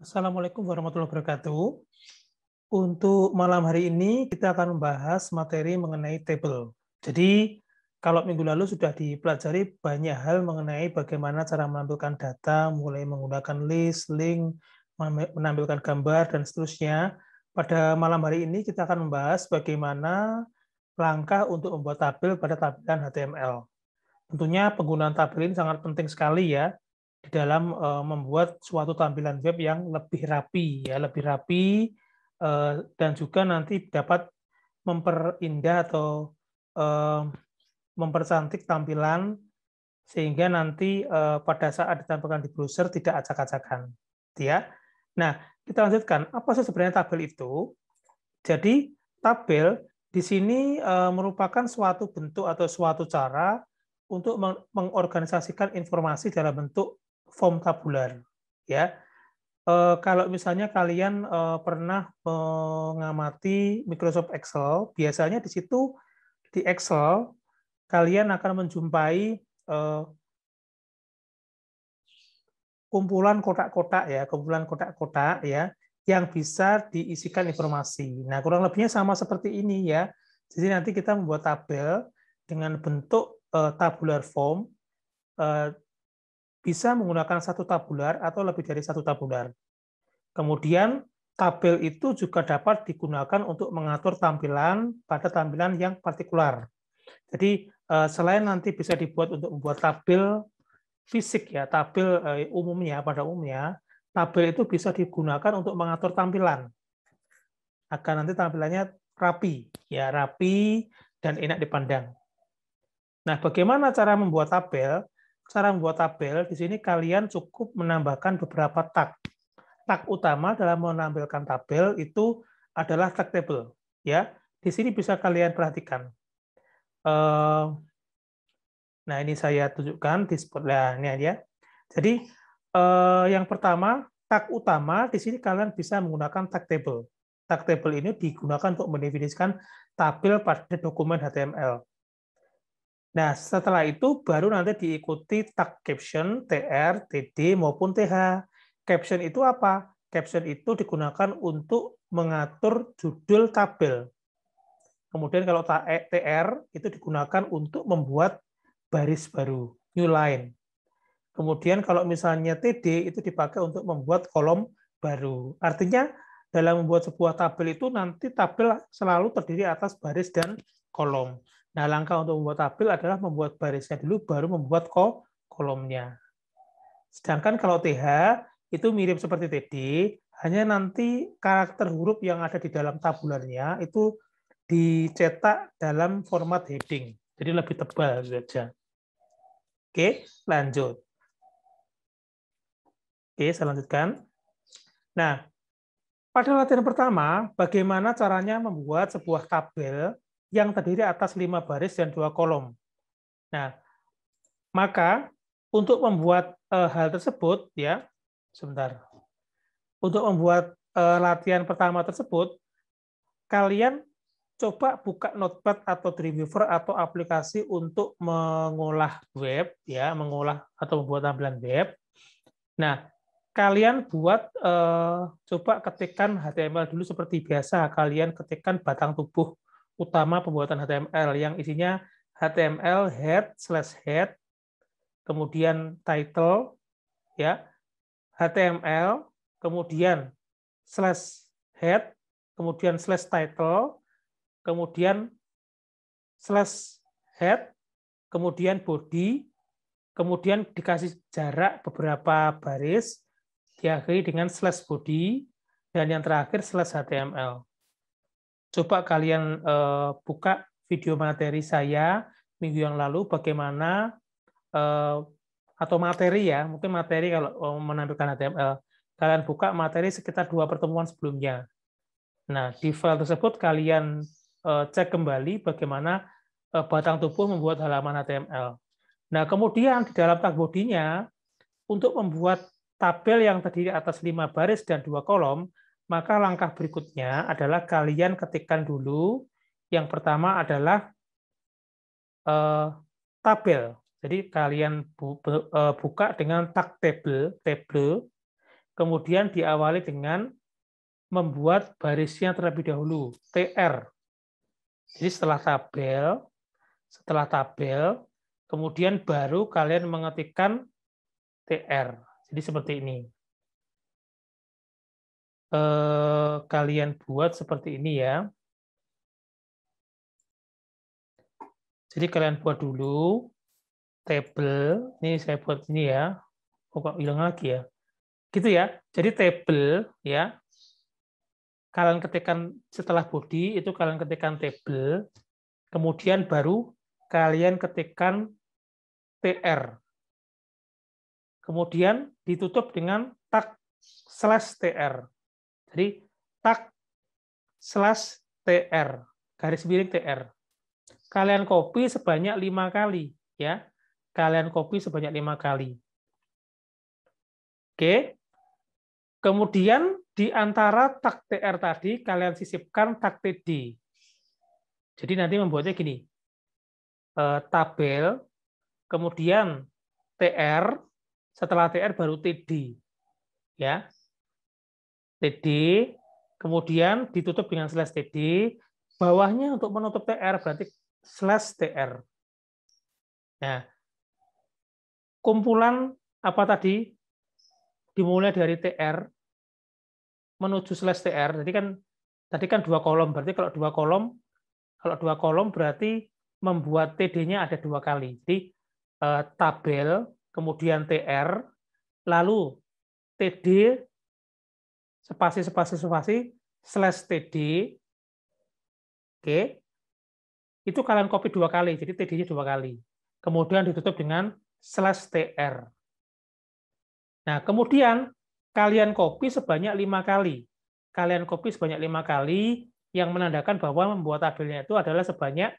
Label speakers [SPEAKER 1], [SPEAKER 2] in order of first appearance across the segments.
[SPEAKER 1] Assalamualaikum warahmatullahi wabarakatuh. Untuk malam hari ini kita akan membahas materi mengenai tabel. Jadi kalau minggu lalu sudah dipelajari banyak hal mengenai bagaimana cara menampilkan data, mulai menggunakan list, link, menampilkan gambar, dan seterusnya. Pada malam hari ini kita akan membahas bagaimana langkah untuk membuat tabel pada tampilan HTML. Tentunya penggunaan tabel ini sangat penting sekali ya di dalam membuat suatu tampilan web yang lebih rapi ya, lebih rapi dan juga nanti dapat memperindah atau mempercantik tampilan sehingga nanti pada saat ditampilkan di browser tidak acak-acakan, ya. Nah, kita lanjutkan. Apa sih sebenarnya tabel itu? Jadi tabel di sini merupakan suatu bentuk atau suatu cara untuk mengorganisasikan informasi dalam bentuk form tabular. Ya, kalau misalnya kalian pernah mengamati Microsoft Excel, biasanya di situ di Excel kalian akan menjumpai kumpulan kotak-kotak ya, yang bisa diisikan informasi. Nah, kurang lebihnya sama seperti ini ya. Jadi nanti kita membuat tabel dengan bentuk tabular form, bisa menggunakan satu tabular atau lebih dari satu tabular. Kemudian tabel itu juga dapat digunakan untuk mengatur tampilan pada tampilan yang partikular. Jadi selain nanti bisa dibuat untuk membuat tabel fisik ya, tabel pada umumnya, tabel itu bisa digunakan untuk mengatur tampilan agar nanti tampilannya rapi, ya rapi dan enak dipandang. Nah, bagaimana cara membuat tabel? Cara membuat tabel di sini kalian cukup menambahkan beberapa tag. Tag utama dalam menampilkan tabel itu adalah tag table, ya. Di sini bisa kalian perhatikan. Nah, ini saya tunjukkan di spotlight ini ya. Jadi yang pertama, tag utama di sini kalian bisa menggunakan tag table. Tag table ini digunakan untuk mendefinisikan tabel pada dokumen HTML. Nah, setelah itu baru nanti diikuti tag caption, tr, td maupun th. Caption itu apa? Caption itu digunakan untuk mengatur judul tabel. Kemudian kalau tr itu digunakan untuk membuat baris baru, new line. Kemudian kalau misalnya TD itu dipakai untuk membuat kolom baru. Artinya dalam membuat sebuah tabel itu nanti tabel selalu terdiri atas baris dan kolom. Nah, langkah untuk membuat tabel adalah membuat barisnya dulu, baru membuat kolomnya. Sedangkan kalau TH itu mirip seperti TD, hanya nanti karakter huruf yang ada di dalam tabularnya itu dicetak dalam format heading. Jadi lebih tebal saja. Oke, lanjut. Oke, saya lanjutkan. Nah, pada latihan pertama, bagaimana caranya membuat sebuah tabel yang terdiri atas 5 baris dan 2 kolom. Nah, maka untuk membuat hal tersebut, ya, sebentar. Untuk membuat latihan pertama tersebut, kalian coba buka Notepad atau Dreamweaver atau aplikasi untuk mengolah web, ya, mengolah atau membuat tampilan web. Nah, kalian buat coba ketikkan HTML dulu seperti biasa. Kalian ketikkan batang tubuh utama pembuatan HTML yang isinya HTML head/head, kemudian title, ya, HTML, kemudian /head, kemudian /title, kemudian /head, kemudian body, kemudian dikasih jarak beberapa baris, diakhiri dengan /body, dan yang terakhir /html. Coba kalian buka video materi saya minggu yang lalu bagaimana atau materi ya, mungkin materi kalau menampilkan HTML. Kalian buka materi sekitar 2 pertemuan sebelumnya. Nah, di file tersebut kalian cek kembali bagaimana batang tubuh membuat halaman HTML. Nah, kemudian di dalam tag body-nya, untuk membuat tabel yang terdiri atas 5 baris dan 2 kolom, maka langkah berikutnya adalah kalian ketikkan dulu. Yang pertama adalah tabel. Jadi kalian buka dengan tag table, kemudian diawali dengan membuat barisnya terlebih dahulu, TR. Jadi setelah tabel, kemudian baru kalian mengetikkan TR. Jadi seperti ini. Kalian buat seperti ini ya. Jadi kalian buat dulu tabel. Ini saya buat ini ya. Kok hilang lagi ya? Gitu ya. Jadi tabel ya. Kalian ketikkan setelah body itu kalian ketikkan tabel, kemudian baru kalian ketikkan TR. Kemudian ditutup dengan tag /TR. Jadi tag /TR, garis miring TR. Kalian copy sebanyak 5 kali ya. Kalian copy sebanyak 5 kali. Oke. Kemudian di antara tag TR tadi kalian sisipkan tag TD. Jadi nanti membuatnya gini. Tabel, kemudian TR, setelah TR baru TD. Ya. TD, kemudian ditutup dengan /TD, bawahnya untuk menutup TR berarti /TR. Nah, kumpulan apa tadi? Dimulai dari TR menuju /TR. Jadi kan tadi kan 2 kolom, berarti kalau 2 kolom berarti membuat TD-nya ada 2 kali. Jadi tabel, kemudian TR, lalu TD spasi /TD. Oke. Itu kalian copy 2 kali, jadi TD-nya 2 kali. Kemudian ditutup dengan /TR. Nah, kemudian kalian copy sebanyak 5 kali. Kalian copy sebanyak 5 kali yang menandakan bahwa membuat tabelnya itu adalah sebanyak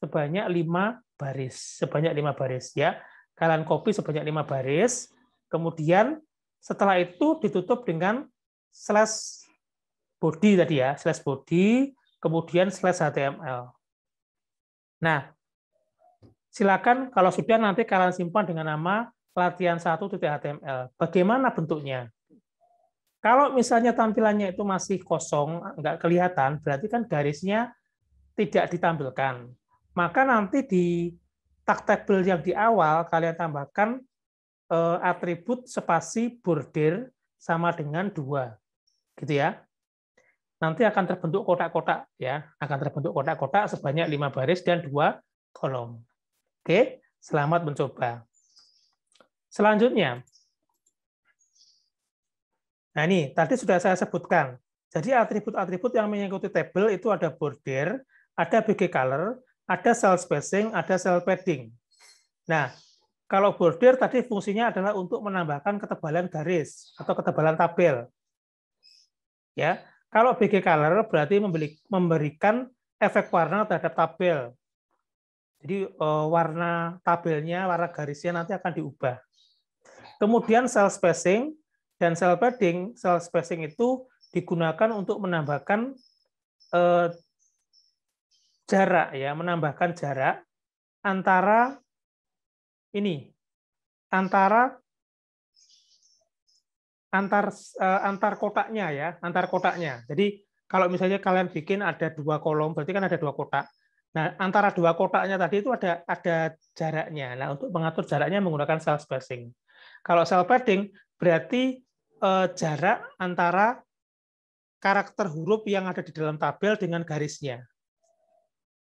[SPEAKER 1] 5 baris. Sebanyak 5 baris ya. Kalian copy sebanyak 5 baris. Kemudian setelah itu ditutup dengan /body tadi ya, /body, kemudian /HTML. Nah, silakan kalau sudah nanti kalian simpan dengan nama latihan1.html. Bagaimana bentuknya? Kalau misalnya tampilannya itu masih kosong, nggak kelihatan, berarti kan garisnya tidak ditampilkan. Maka nanti di tag tabel yang di awal kalian tambahkan atribut spasi border sama dengan 2. Gitu ya. Nanti akan terbentuk kotak-kotak ya, akan terbentuk kotak-kotak sebanyak 5 baris dan 2 kolom. Oke, selamat mencoba. Selanjutnya, nah ini tadi sudah saya sebutkan. Jadi atribut-atribut yang mengikuti tabel itu ada border, ada BG color, ada cell spacing, ada cell padding. Nah, kalau border tadi fungsinya adalah untuk menambahkan ketebalan garis atau ketebalan tabel. Ya, kalau BG color berarti memberikan efek warna terhadap tabel. Jadi warna tabelnya, warna garisnya nanti akan diubah. Kemudian cell spacing dan cell padding. Cell spacing itu digunakan untuk menambahkan jarak ya, menambahkan jarak antara ini, antar kotaknya ya, antar kotaknya. Jadi kalau misalnya kalian bikin ada 2 kolom, berarti kan ada 2 kotak. Nah, antara 2 kotaknya tadi itu ada jaraknya. Nah, untuk mengatur jaraknya menggunakan cell spacing. Kalau cell padding berarti jarak antara karakter huruf yang ada di dalam tabel dengan garisnya.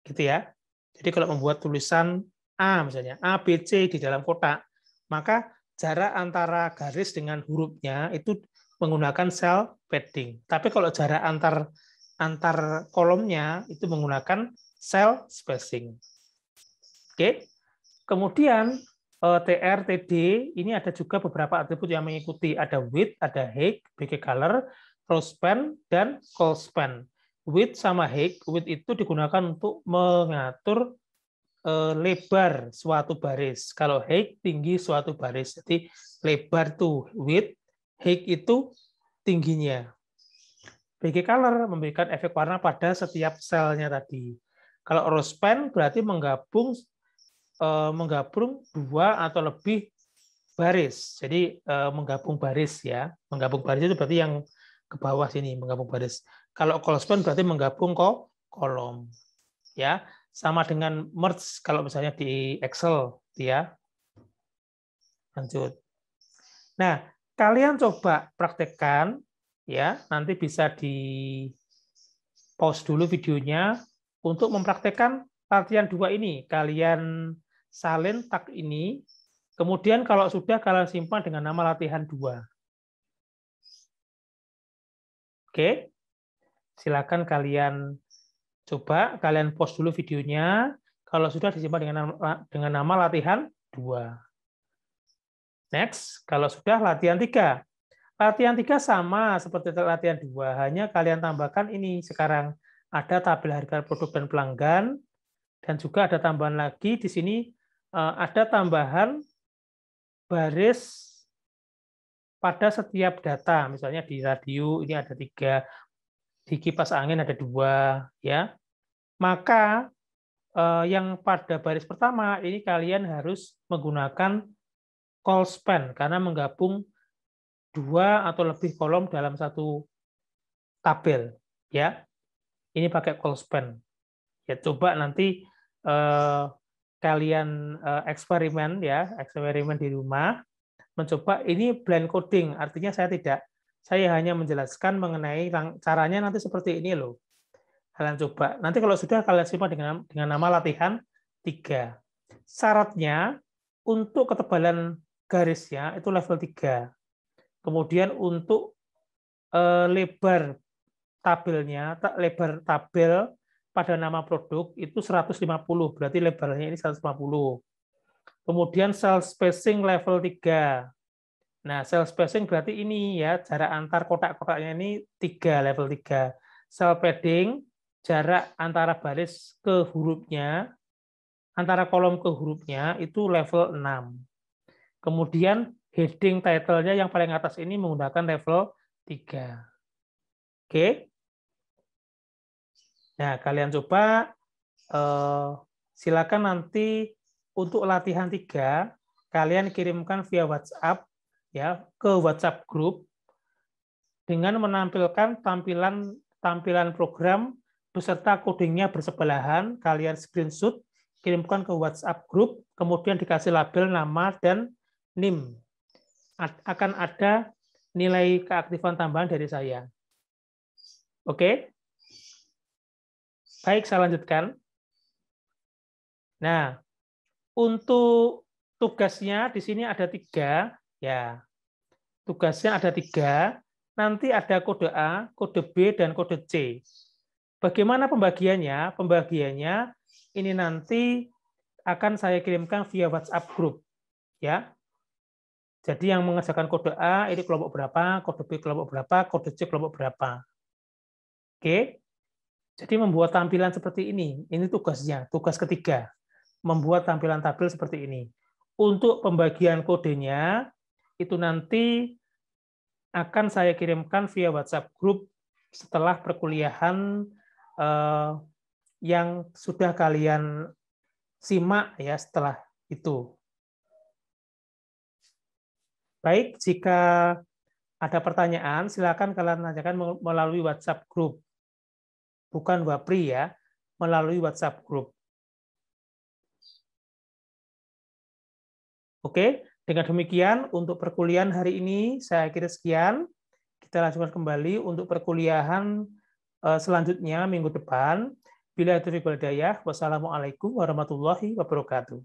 [SPEAKER 1] Gitu ya. Jadi kalau membuat tulisan A misalnya, A, B, C di dalam kotak, maka jarak antara garis dengan hurufnya itu menggunakan cell padding. Tapi kalau jarak antar kolomnya itu menggunakan cell spacing. Oke. Kemudian TR, TD, ini ada juga beberapa atribut yang mengikuti. Ada width, ada height, BG color, row span, dan call span. Width sama height, width itu digunakan untuk mengatur lebar suatu baris. Kalau height, tinggi suatu baris. Jadi lebar itu width, height itu tingginya. BG color memberikan efek warna pada setiap selnya tadi. Kalau row span berarti menggabung 2 atau lebih baris. Jadi menggabung baris ya. Menggabung baris itu berarti yang ke bawah sini, menggabung baris. Kalau call span berarti menggabung kolom. Ya, sama dengan merge kalau misalnya di Excel ya. Lanjut. Nah, kalian coba praktekkan ya, nanti bisa di pause dulu videonya untuk mempraktekkan latihan 2 ini. Kalian salin tag ini, kemudian kalau sudah kalian simpan dengan nama latihan 2. Oke, silakan kalian coba, kalian pause dulu videonya. Kalau sudah disimpan dengan nama latihan 2. Next, kalau sudah latihan 3. Latihan 3 sama seperti latihan 2, hanya kalian tambahkan ini sekarang. Ada tabel harga produk dan pelanggan, dan juga ada tambahan lagi di sini, ada tambahan baris pada setiap data. Misalnya di radio ini ada 3, di kipas angin ada 2, ya. Maka yang pada baris pertama ini kalian harus menggunakan call span karena menggabung 2 atau lebih kolom dalam satu tabel, ya. Ini pakai call span. Ya, coba nanti kalian eksperimen ya, eksperimen di rumah, mencoba ini blind coding, artinya saya hanya menjelaskan mengenai caranya nanti seperti ini loh. Kalian coba. Nanti kalau sudah kalian simpan dengan nama latihan 3. Syaratnya untuk ketebalan garisnya itu level 3. Kemudian untuk lebar tabelnya, lebar tabel pada nama produk itu 150, berarti lebarnya ini 150. Kemudian cell spacing level 3. Nah, cell spacing berarti ini ya, jarak antar kotak-kotaknya ini 3, level 3. Cell padding, jarak antara baris ke hurufnya, antara kolom ke hurufnya itu level 6. Kemudian heading title-nya yang paling atas ini menggunakan level 3. Oke. Nah, kalian coba, silakan nanti untuk latihan 3, kalian kirimkan via WhatsApp ya ke WhatsApp grup dengan menampilkan tampilan program beserta codingnya bersebelahan. Kalian screenshot, kirimkan ke WhatsApp grup, kemudian dikasih label nama dan NIM. Akan ada nilai keaktifan tambahan dari saya. Oke? Baik, saya lanjutkan. Nah, untuk tugasnya di sini ada 3, ya. Tugasnya ada 3. Nanti ada kode A, kode B, dan kode C. Bagaimana pembagiannya? Pembagiannya ini nanti akan saya kirimkan via WhatsApp group, ya. Jadi yang mengerjakan kode A ini kelompok berapa, kode B kelompok berapa, kode C kelompok berapa. Oke. Jadi membuat tampilan seperti ini tugasnya, tugas ketiga. Membuat tampilan tabel seperti ini. Untuk pembagian kodenya, itu nanti akan saya kirimkan via WhatsApp group setelah perkuliahan yang sudah kalian simak ya setelah itu. Baik, jika ada pertanyaan, silakan kalian tanyakan melalui WhatsApp group. Bukan Wapri ya, melalui WhatsApp group. Oke, dengan demikian untuk perkuliahan hari ini saya kira sekian. Kita lanjutkan kembali untuk perkuliahan selanjutnya minggu depan. Bila itu daya, wassalamualaikum warahmatullahi wabarakatuh.